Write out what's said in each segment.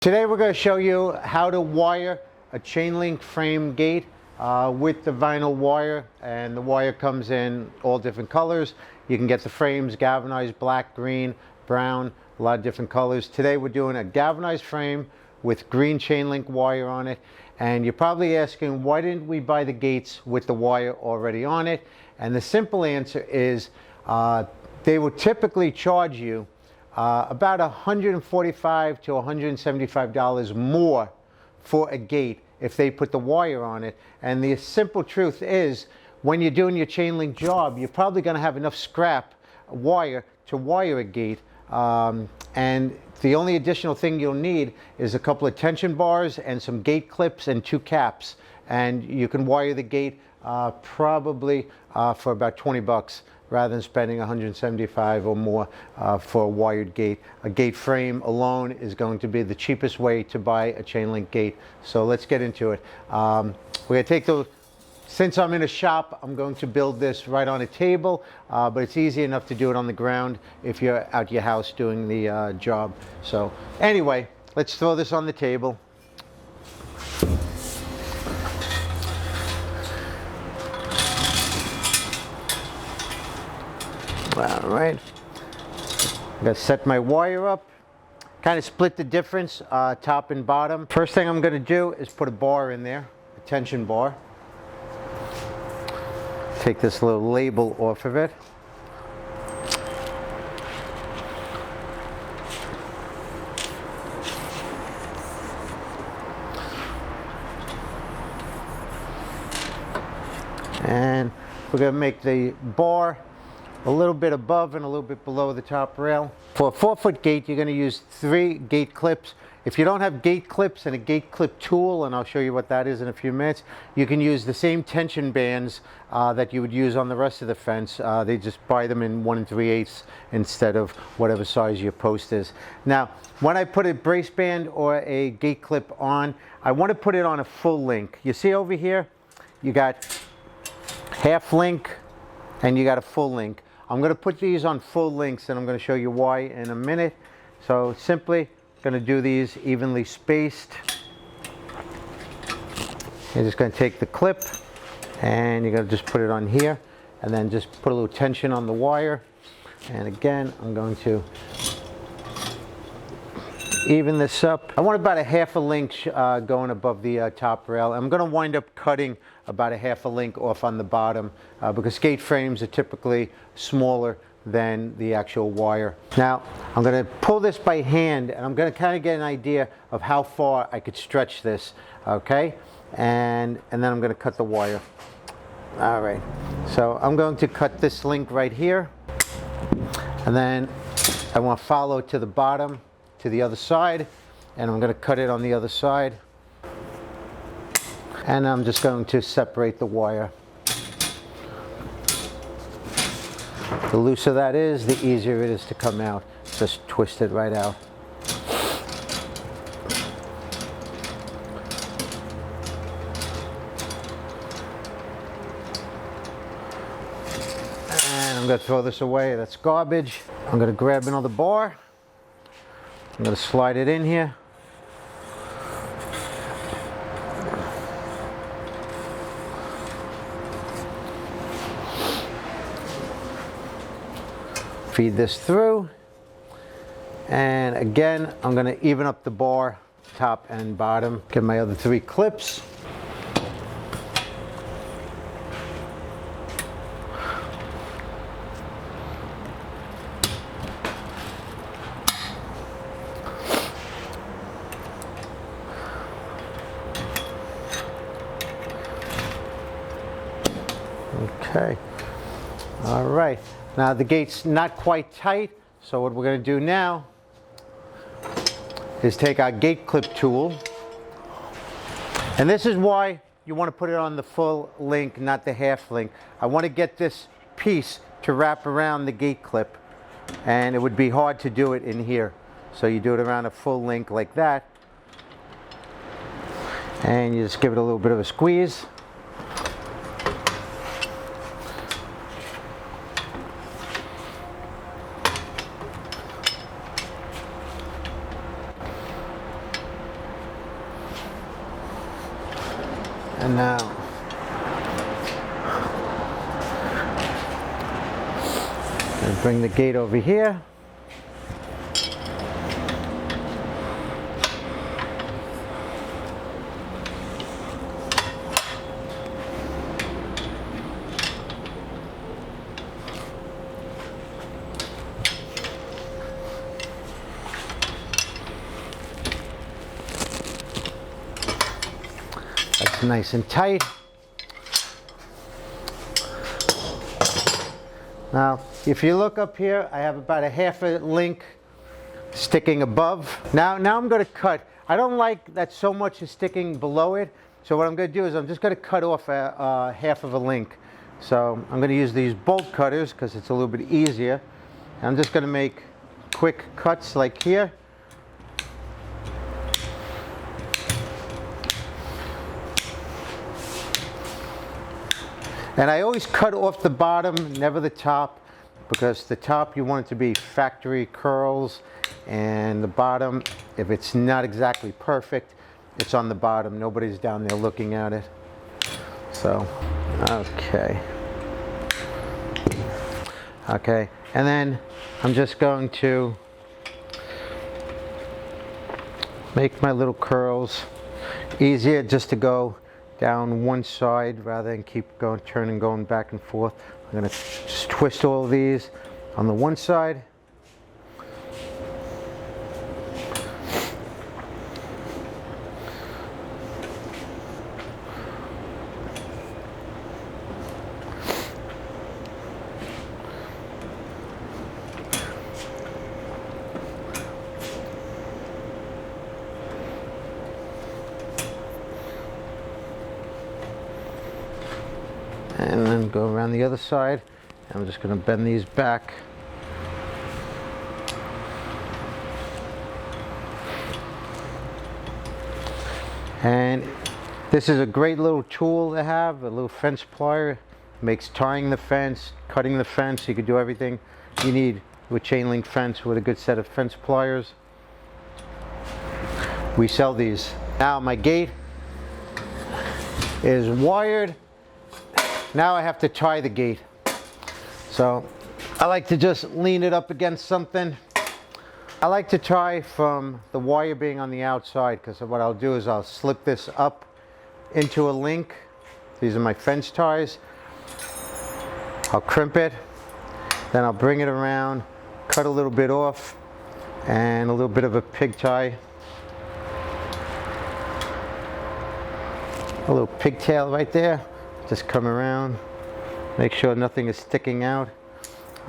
Today we're going to show you how to wire a chain link frame gate with the vinyl wire, and the wire comes in all different colors. You can get the frames galvanized, black, green, brown, a lot of different colors. Today we're doing a galvanized frame with green chain link wire on it, and you're probably asking, why didn't we buy the gates with the wire already on it? And the simple answer is they will typically charge you about $145 to $175 more for a gate if they put the wire on it. And the simple truth is, when you're doing your chain link job, you're probably going to have enough scrap wire to wire a gate, and the only additional thing you'll need is a couple of tension bars and some gate clips and 2 caps, and you can wire the gate probably for about 20 bucks rather than spending 175 or more for a wired gate. A gate frame alone is going to be the cheapest way to buy a chain link gate. So let's get into it. We're going to take since I'm in a shop, I'm going to build this right on a table, but it's easy enough to do it on the ground if you're out your house doing the job. So anyway, let's throw this on the table. All right, I'm going to set my wire up, kind of split the difference, top and bottom. First thing I'm going to do is put a bar in there, a tension bar. Take this little label off of it. And we're going to make the bar a little bit above and a little bit below the top rail. For a 4-foot gate, you're going to use 3 gate clips. If you don't have gate clips and a gate clip tool, and I'll show you what that is in a few minutes, you can use the same tension bands that you would use on the rest of the fence. They just buy them in 1 3/8 instead of whatever size your post is. Now, when I put a brace band or a gate clip on, I want to put it on a full link. You see over here, you got half link and you got a full link. I'm going to put these on full links, and I'm going to show you why in a minute. So simply going to do these evenly spaced. You're just going to take the clip and you're going to just put it on here, and then just put a little tension on the wire. And again, I'm going to even this up. I want about a half a link going above the top rail. I'm going to wind up cutting about a half a link off on the bottom because gate frames are typically smaller than the actual wire. Now I'm going to pull this by hand, and I'm going to kind of get an idea of how far I could stretch this, okay? And then I'm going to cut the wire. All right, so I'm going to cut this link right here, and then I want to follow to the bottom to the other side, and I'm going to cut it on the other side, and I'm just going to separate the wire. The looser that is, the easier it is to come out. Just twist it right out. And I'm going to throw this away. That's garbage. I'm going to grab another bar. I'm going to slide it in here. Feed this through. And again, I'm going to even up the bar, top and bottom. Get my other 3 clips. Okay, all right. Now the gate's not quite tight, so what we're going to do now is take our gate clip tool, and this is why you want to put it on the full link, not the half link. I want to get this piece to wrap around the gate clip, and it would be hard to do it in here. So you do it around a full link like that, and you just give it a little bit of a squeeze. And now and bring the gate over here. That's nice and tight. Now, if you look up here, I have about a half a link sticking above. Now I'm going to cut. I don't like that so much is sticking below it. So what I'm going to do is I'm just going to cut off a half of a link. So I'm going to use these bolt cutters because it's a little bit easier. I'm just going to make quick cuts like here. And I always cut off the bottom, never the top, because the top you want it to be factory curls, and the bottom, if it's not exactly perfect, it's on the bottom. Nobody's down there looking at it. So, okay. Okay, and then I'm just going to make my little curls. Easier just to go down one side rather than keep going, turning, going back and forth. I'm going to just twist all of these on the one side. And then go around the other side. I'm just going to bend these back. And this is a great little tool to have, a little fence plier. Makes tying the fence, cutting the fence, you can do everything you need with chain link fence with a good set of fence pliers. We sell these. Now my gate is wired. Now I have to tie the gate. So I like to just lean it up against something. I like to tie from the wire being on the outside, because what I'll do is I'll slip this up into a link. These are my fence ties. I'll crimp it, then I'll bring it around, cut a little bit off, and a little bit of a pig tie. A little pigtail right there. Just come around, make sure nothing is sticking out.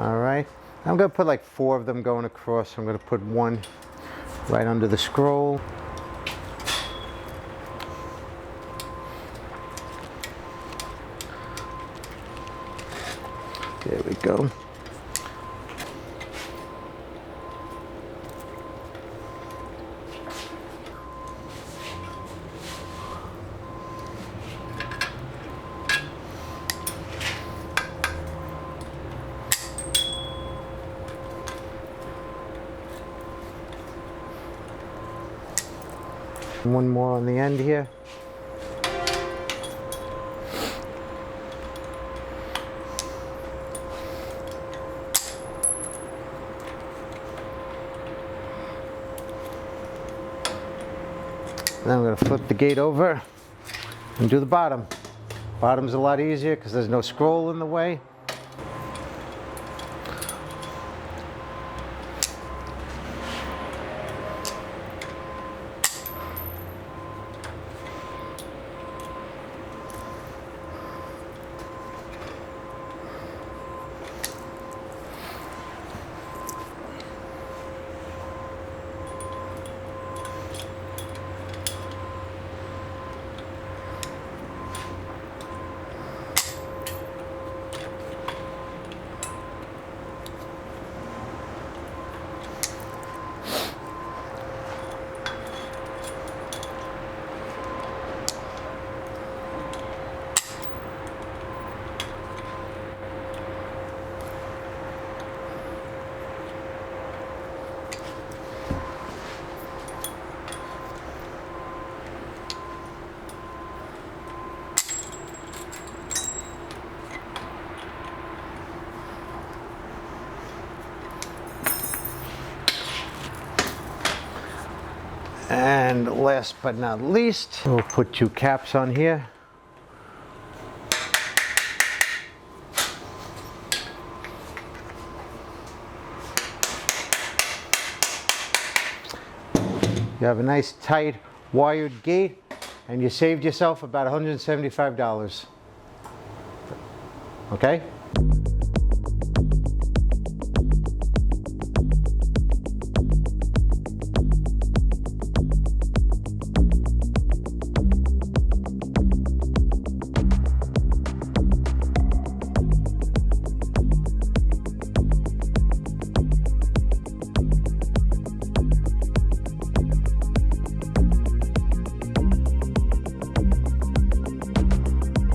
All right, I'm going to put like 4 of them going across. I'm going to put one right under the scroll. There we go. One more on the end here. Then I'm going to flip the gate over and do the bottom. Bottom's a lot easier because there's no scroll in the way. And last but not least, we'll put 2 caps on here. You have a nice tight wired gate, and you saved yourself about $175. Okay?